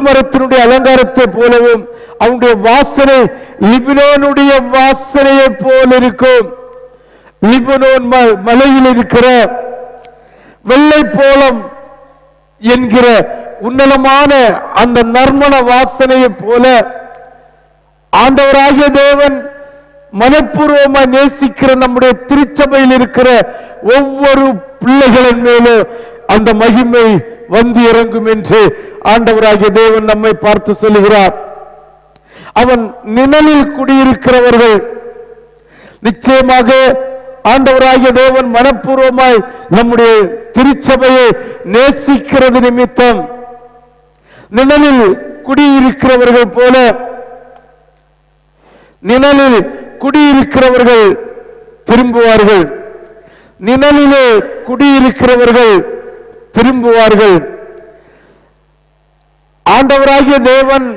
மரத்தினுடைய அலங்காரத்தை போலவும் அவனுடைய வாசனை லிபனோனுடைய வாசனையை போல இருக்கும். லிபனோன் மலையில் இருக்கிற வெள்ளை போலம் என்கிற உன்னதமான அந்த நறுமண வாசனையை போல ஆண்டவராகிய தேவன் மனப்பூர்வமாய் நேசிக்கிற நம்முடைய திருச்சபையில் இருக்கிற ஒவ்வொரு பிள்ளைகளின் மேலும் அந்த மகிமை வந்து இறங்கும் என்று ஆண்டவராகிய தேவன் நம்மை பார்த்து சொல்லுகிறார். அவன் நிழலில் குடியிருக்கிறவர்கள் நிச்சயமாக ஆண்டவராகிய தேவன் மனப்பூர்வமாய் நம்முடைய திருச்சபையை நேசிக்கிறது நிமித்தம் நிழலில் குடியிருக்கிறவர்கள் போல நிழலில் குடியிருக்கிறவர்கள் திரும்புவார்கள். நிழலிலே குடியிருக்கிறவர்கள் திரும்புவார்கள். ஆண்டவராகிய தேவன்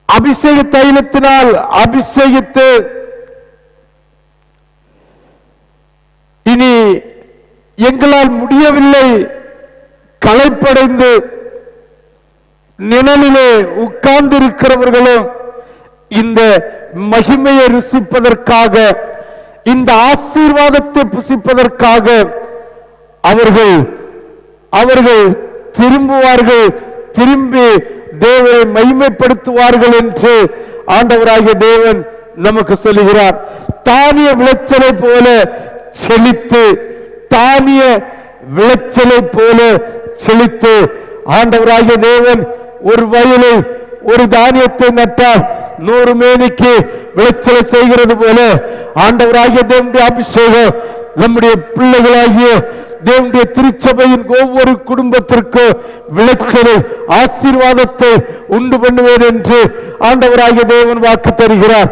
அபிஷேக தைலத்தினால் அபிஷேகித்து இனி எங்களால் முடியவில்லை களைப்படைந்து நிழலிலே உட்கார்ந்து இருக்கிறவர்களும் இந்த மகிமையை ருசிப்பதற்காக இந்த ஆசீர்வாதத்தை புசிப்பதற்காக அவர்கள் திரும்புவார்கள், திரும்பி தேவனை மகிமைப்படுத்துவார்கள் என்று ஆண்டவராகிய தேவன் நமக்கு சொல்லுகிறார். தானிய விளைச்சலை போல செழித்து தானிய விளைச்சலை போல செழித்து ஆண்டவராகிய தேவன் ஒரு வயலில் ஒரு தானியத்தை நட்டால் 100 மேனிக்கு விளைச்சலை செய்கிறது போல ஆண்டவராகிய தேவனுடைய அபிஷேகம் நம்முடைய பிள்ளைகளாகிய தேவனுடைய திருச்சபையின் ஒவ்வொரு குடும்பத்திற்கும் விளைச்சலை ஆசீர்வாதத்தை உண்டு பண்ணுவேன் என்று ஆண்டவராகிய தேவன் வாக்கு தருகிறார்.